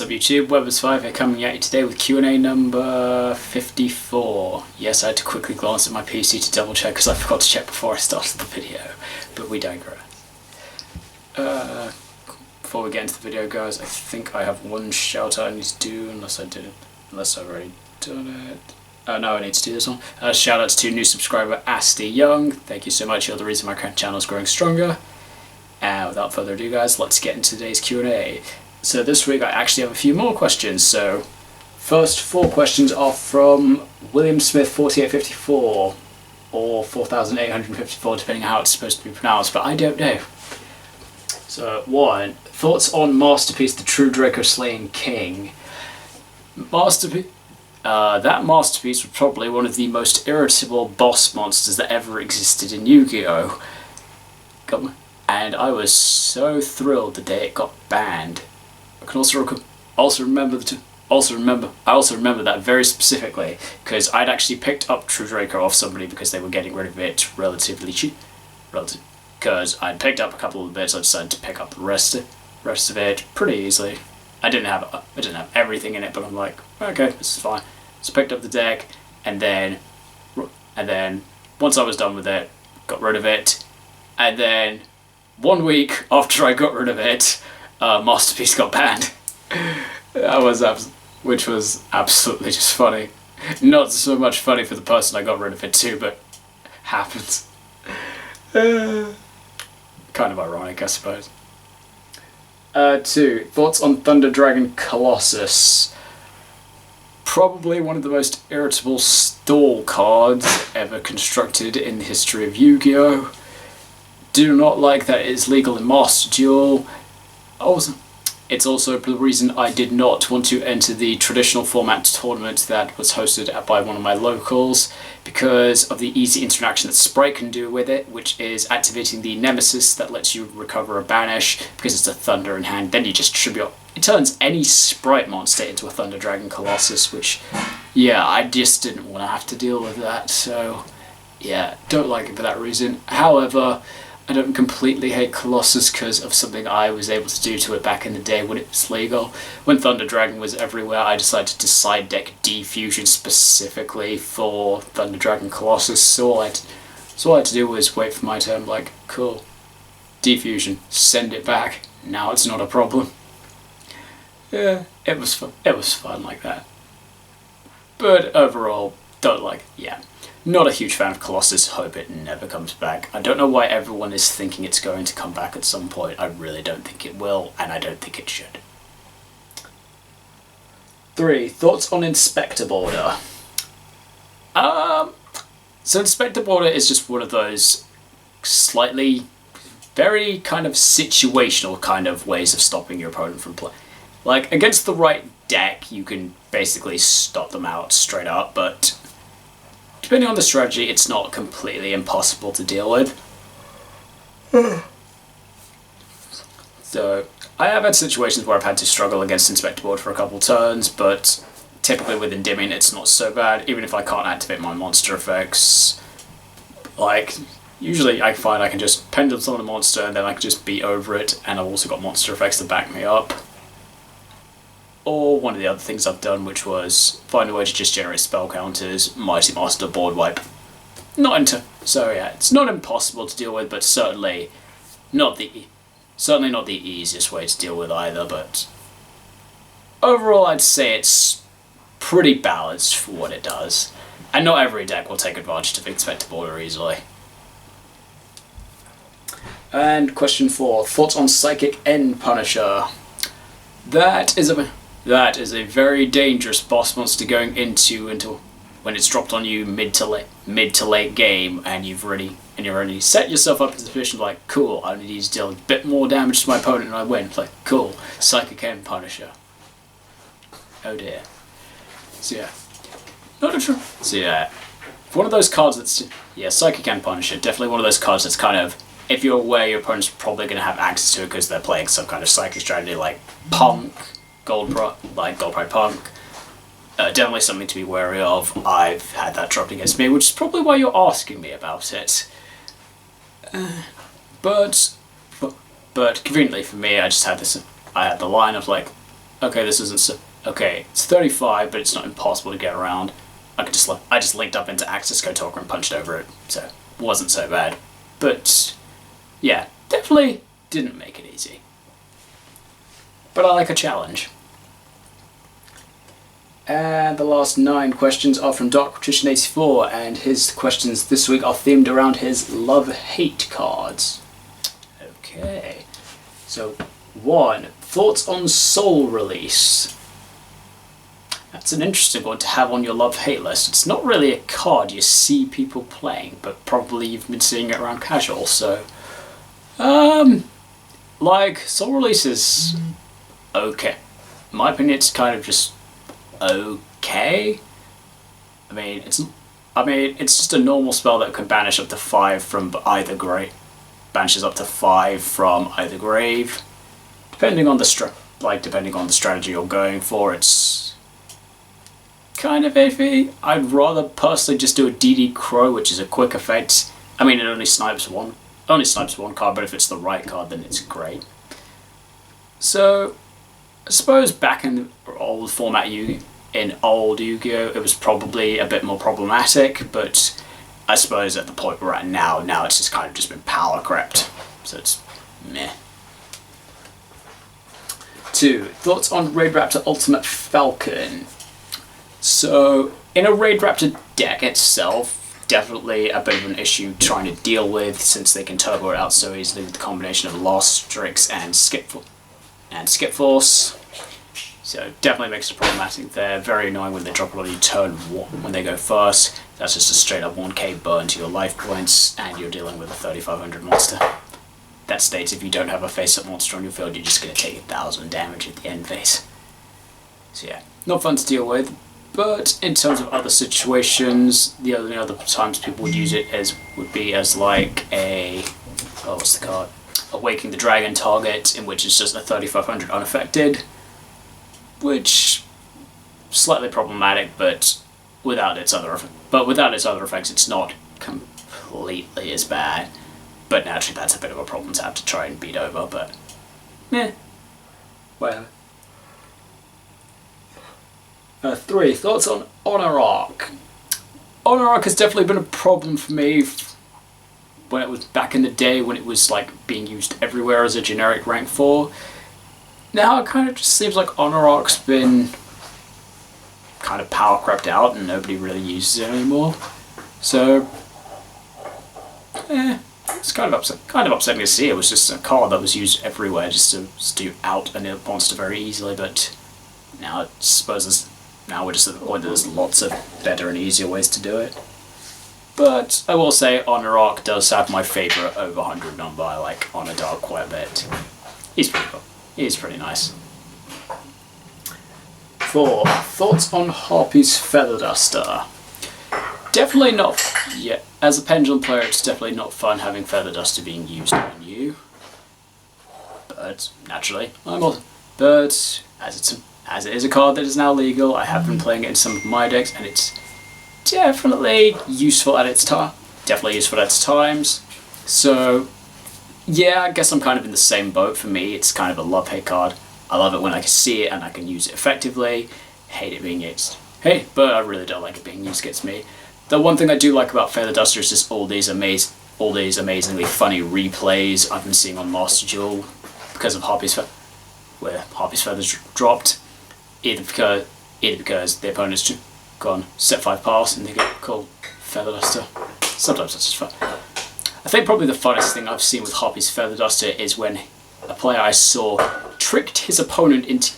What's up YouTube, Webberz05 here coming at you today with Q&A number 54. Yes, I had to quickly glance at my PC to double check because I forgot to check before I started the video, but we digress. Before we get into the video guys, I think I have one shout out I need to do, unless I've already done it. No, I need to do this one. Shout out to new subscriber Asti Young, thank you so much, you're the reason my channel is growing stronger. And without further ado guys, let's get into today's Q&A. So this week I actually have a few more questions. So first 4 questions are from William Smith 4854 or 4854 depending on how it's supposed to be pronounced, but I don't know. So 1. Thoughts on Masterpiece the True Draco Slaying King. That Masterpiece was probably one of the most irritable boss monsters that ever existed in Yu-Gi-Oh! And I was so thrilled the day it got banned. I can also remember that very specifically because I'd actually picked up True Draco off somebody because they were getting rid of it relatively cheap. Because I'd picked up a couple of bits, I decided to pick up the rest of it pretty easily. I didn't have everything in it, but I'm like, okay, this is fine. So I picked up the deck, and then once I was done with it, got rid of it, and then 1 week after I got rid of it, Masterpiece got banned. Which was absolutely just funny. Not so much funny for the person I got rid of it to, but happens. Kind of ironic, I suppose. 2. Thoughts on Thunder Dragon Colossus. Probably one of the most irritable stall cards ever constructed in the history of Yu-Gi-Oh! Do not like that it is legal in Master Duel. It's also the reason I did not want to enter the traditional format tournament that was hosted by one of my locals, because of the easy interaction that Sprite can do with it, which is activating the Nemesis that lets you recover a banish because it's a Thunder in hand. Then you just tribute. It turns any Sprite monster into a Thunder Dragon Colossus, which, yeah, I just didn't want to have to deal with that. So, yeah, don't like it for that reason. However, I don't completely hate Colossus because of something I was able to do to it back in the day when it was legal. When Thunder Dragon was everywhere, I decided to side deck D-Fusion specifically for Thunder Dragon Colossus. So all I had to do was wait for my turn, like, cool, D-Fusion, send it back. Now it's not a problem. Yeah, it was fun like that. But overall, not a huge fan of Colossus, hope it never comes back. I don't know why everyone is thinking it's going to come back at some point. I really don't think it will, and I don't think it should. 3. Thoughts on Inspector Border. So Inspector Border is just one of those slightly, very kind of situational kind of ways of stopping your opponent from play. Like, against the right deck, you can basically stop them out straight up, but depending on the strategy, it's not completely impossible to deal with. So, I have had situations where I've had to struggle against Inspector Board for a couple turns, but typically with Endymion it's not so bad, even if I can't activate my monster effects. Like, usually I find I can just Pendulum summon a monster and then I can just beat over it, and I've also got monster effects to back me up. Or one of the other things I've done, which was find a way to just generate spell counters, Mighty Master board wipe. So yeah, it's not impossible to deal with, but certainly not the easiest way to deal with either. But overall, I'd say it's pretty balanced for what it does, and not every deck will take advantage of Inspector Border easily. And question 4: thoughts on Psychic End Punisher. That is a very dangerous boss monster going into when it's dropped on you mid to late game, and you've already set yourself up in the position like, cool, I need to deal a bit more damage to my opponent and I win. It's like, cool, Psychic End Punisher. Oh dear. So yeah, one of those cards that's, yeah, Psychic End Punisher, definitely one of those cards that's kind of, if you're aware your opponent's probably going to have access to it because they're playing some kind of psychic strategy like Punk, Gold Pride Punk. Definitely something to be wary of. I've had that dropped against me, which is probably why you're asking me about it. But conveniently for me, I had the line of like, okay, this isn't so... Okay, it's 35, but it's not impossible to get around. I just linked up into access code talker and punched over it, so it wasn't so bad. But, yeah, definitely didn't make it easy. But I like a challenge. And the last 9 questions are from DarkPatrician84, and his questions this week are themed around his love-hate cards. Okay, so 1. Thoughts on Soul Release? That's an interesting one to have on your love-hate list. It's not really a card you see people playing, but probably you've been seeing it around casual, so... like, Soul Release is okay. In my opinion, it's kind of just okay. I mean, it's just a normal spell that can banish up to 5 from either grave. Banishes up to 5 from either grave. Depending on the strategy you're going for, it's kind of iffy. I'd rather personally just do a DD Crow, which is a quick effect. I mean, it only snipes one card, but if it's the right card, then it's great. So, I suppose back in the old format, in old Yu-Gi-Oh, it was probably a bit more problematic, but I suppose at the point we're at now it's just kind of just been power crept, so it's meh. 2. Thoughts on Raid Raptor Ultimate Falcon? So, in a Raid Raptor deck itself, definitely a bit of an issue trying to deal with, since they can turbo it out so easily with the combination of Lost, Strix, and Skip Force. So definitely makes it problematic there. Very annoying when they drop it on you turn 1 when they go first. That's just a straight up 1k burn to your life points, and you're dealing with a 3500 monster. That states if you don't have a face-up monster on your field, you're just going to take 1000 damage at the end phase. So yeah, not fun to deal with. But in terms of other situations, the only other times people would use it would be as like a... oh, what's the card? Awakening the Dragon target, in which it's just a 3500 unaffected. Which, slightly problematic, but without its other effects, it's not completely as bad. But naturally, that's a bit of a problem to have to try and beat over. But, whatever. 3. Thoughts on Honor Arc? Honor Arc has definitely been a problem for me when it was back in the day, when it was like being used everywhere as a generic rank 4. Now it kind of just seems like Honor Arc's been kind of power crept out and nobody really uses it anymore. So, it's kind of upsetting to see. It was just a card that was used everywhere just to do out a monster very easily, but now now we're just at the point that there's lots of better and easier ways to do it. But I will say Honor Arc does have my favourite over 100 number. I like Honor Dark quite a bit. He's pretty cool. He's pretty nice. 4. Thoughts on Harpy's Feather Duster? Definitely not... yeah, as a Pendulum player, it's definitely not fun having Feather Duster being used on you. But, naturally, but, as it is a card that is now legal, I have been playing it in some of my decks, and it's definitely useful at its time. Definitely useful at its times. So, yeah, I guess I'm kind of in the same boat. For me, it's kind of a love-hate card. I love it when I can see it and I can use it effectively. Hate it being used. But I really don't like it being used against me. The one thing I do like about Feather Duster is just all these amazingly funny replays I've been seeing on Master Duel because of where Harpy's Feathers dropped. Either because the opponent's gone set 5 pass and they get called Feather Duster. Sometimes that's just fun. I think probably the funnest thing I've seen with Harpy's Feather Duster is when a player I saw tricked his opponent into...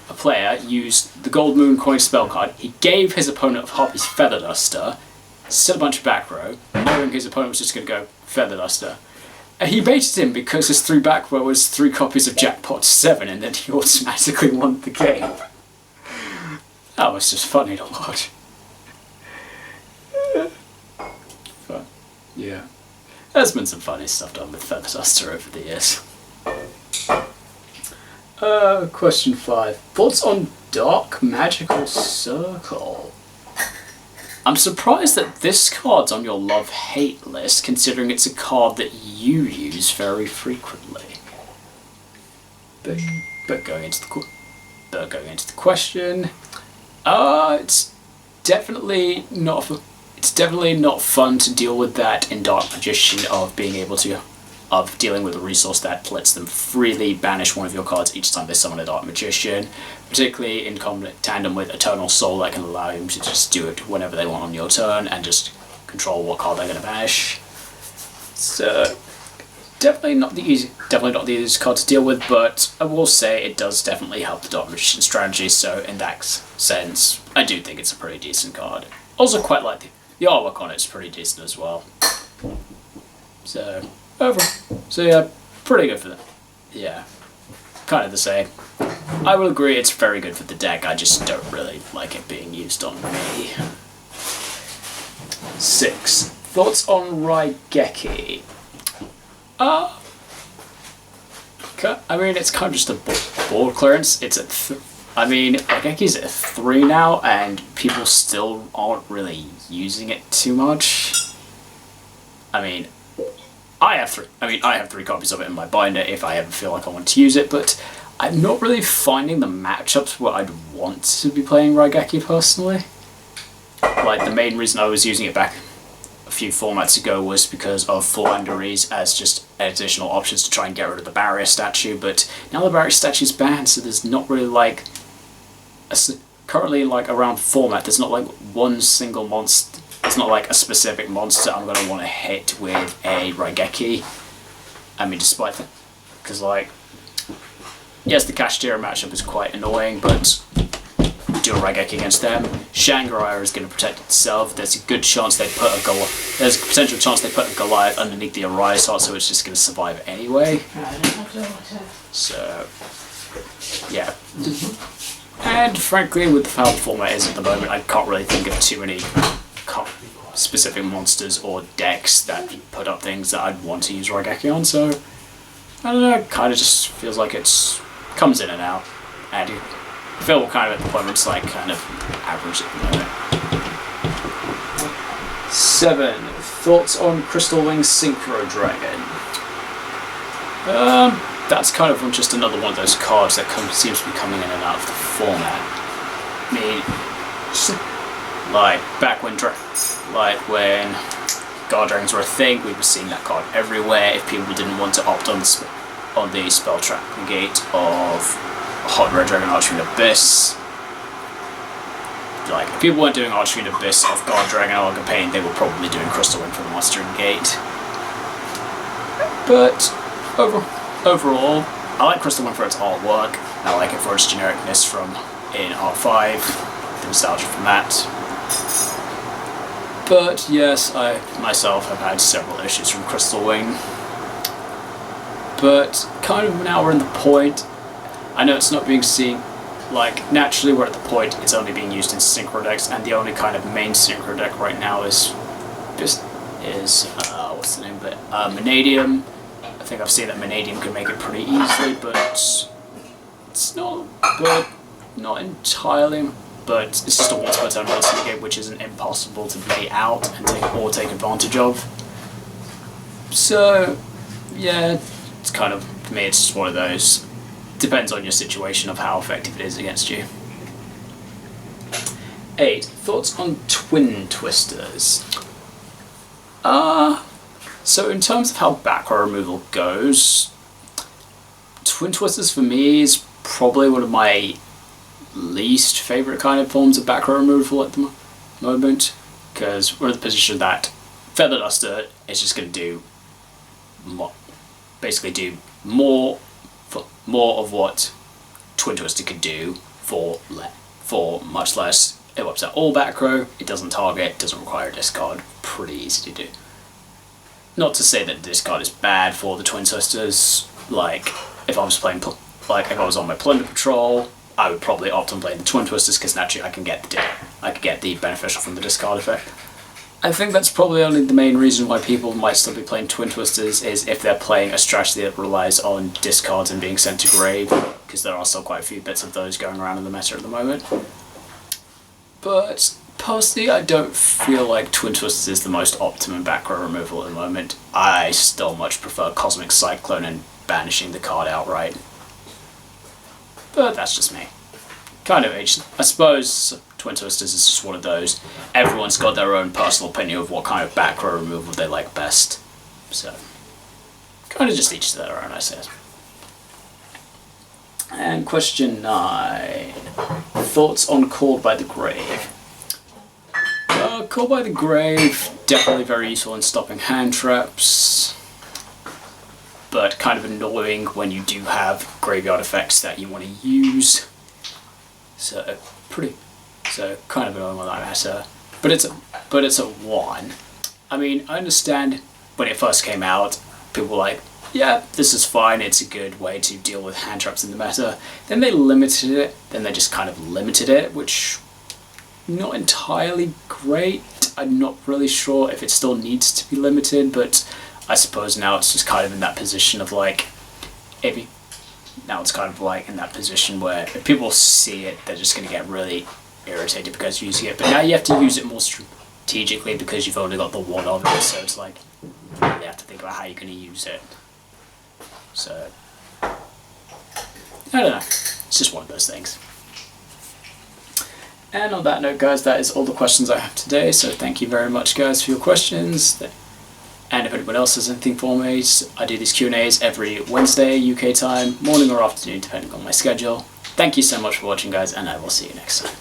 a player used the Gold Moon Coin spell card. He gave his opponent Harpy's Feather Duster, set a bunch of back row, knowing his opponent was just going to go Feather Duster. And he baited him because his 3 back row was 3 copies of Jackpot 7, and then he automatically won the game. That was just funny to watch. But, yeah. There's been some funny stuff done with Feather Duster over the years. Question 5. Thoughts on Dark Magical Circle? I'm surprised that this card's on your love-hate list, considering it's a card that you use very frequently. But going into the But going into the question, it's definitely not fun to deal with that in Dark Magician of dealing with a resource that lets them freely banish one of your cards each time they summon a Dark Magician, particularly in tandem with Eternal Soul that can allow them to just do it whenever they want on your turn and just control what card they're going to banish. So definitely not the easiest card to deal with, but I will say it does definitely help the Dark Magician strategy, so in that sense, I do think it's a pretty decent card. Also quite like the artwork on it's pretty decent as well. So yeah, pretty good for them. Yeah, kind of the same. I will agree it's very good for the deck, I just don't really like it being used on me. 6. Thoughts on Raigeki? I mean, it's kind of just a board clearance. It's Raigeki's at 3 now, and people still aren't really using it too much. I have 3 copies of it in my binder if I ever feel like I want to use it, but I'm not really finding the matchups where I'd want to be playing Raigeki personally. Like, the main reason I was using it back a few formats ago was because of 4 Andaries as just additional options to try and get rid of the barrier statue, but now the barrier statue's banned, so there's not really like currently like around format there's not like one single monster. It's not like a specific monster I'm going to want to hit with a Raigeki. Despite that, because yes, the Kashtira matchup is quite annoying, but do a Raigeki against them. Shangri-La is going to protect itself. There's a potential chance they put a Goliath underneath the Arise Heart, so it's just going to survive anyway. So, yeah. And frankly, with how the format is at the moment, I can't really think of too many specific monsters or decks that put up things that I'd want to use Raigeki on, so I don't know, it kind of just feels like it's comes in and out, and I feel kind of at the point where it's like kind of average at the moment. 7. Thoughts on Crystal Wing Synchro Dragon? That's kind of just another one of those cards that seems to be coming in and out of the format. Like back when Guard Dragons were a thing, we were seeing that card everywhere. If people didn't want to opt on the spell trap negate of Hot Red Dragon Archfiend Abyss, like if people weren't doing Archfiend Abyss of Guard Dragon or Pain, they were probably doing Crystal Wing for the monster negate. But overall, I like Crystal Wing for its artwork. I like it for its genericness in R5, the nostalgia from that. But yes, I myself have had several issues from Crystal Wing. But kind of now we're in the point, I know it's not being seen, like naturally we're at the point it's only being used in synchro decks, and the only kind of main synchro deck right now is what's the name of it? Vanadium. I think I've seen that Vanadium can make it pretty easily, but it's not entirely. But it's just a once per turn monster negate, which isn't impossible to play out and take advantage of. So yeah, it's kind of, for me, it's just one of those. Depends on your situation of how effective it is against you. 8. Thoughts on Twin Twisters? So in terms of how back row removal goes, Twin Twisters for me is probably one of my least favourite kind of forms of back row removal at the moment, because we're in the position that Feather Duster is just going to do more of what Twin Twister could do for much less. It wipes out all back row, it doesn't target, doesn't require a discard, pretty easy to do. Not to say that the discard is bad for the Twin Twisters. Like if I was on my Plunder Patrol, I would probably opt on playing the Twin Twisters because naturally I can get the beneficial from the discard effect. I think that's probably only the main reason why people might still be playing Twin Twisters is if they're playing a strategy that relies on discards and being sent to grave, because there are still quite a few bits of those going around in the meta at the moment. But personally, I don't feel like Twin Twisters is the most optimum back row removal at the moment. I still much prefer Cosmic Cyclone and banishing the card outright. But that's just me. kind of each. I suppose Twin Twisters is just one of those. Everyone's got their own personal opinion of what kind of back row removal they like best. So, kind of just each to their own, I say. And question 9. Thoughts on Called by the Grave? Called by the Grave, definitely very useful in stopping hand traps, but kind of annoying when you do have graveyard effects that you want to use. So kind of annoying on that matter. But it's a 1. I mean, I understand when it first came out, people were like, yeah, this is fine, it's a good way to deal with hand traps in the meta. Then they limited it, then they just kind of limited it, which not entirely great. I'm not really sure if it still needs to be limited, but I suppose now it's just kind of in that position of like, now it's kind of like in that position where if people see it, they're just going to get really irritated because you're using it. But now you have to use it more strategically because you've only got the 1 of it, so it's like, you really have to think about how you're going to use it. So, I don't know, it's just one of those things. And on that note, guys, that is all the questions I have today, so thank you very much, guys, for your questions. And if anyone else has anything for me, I do these Q&As every Wednesday, UK time, morning or afternoon, depending on my schedule. Thank you so much for watching, guys, and I will see you next time.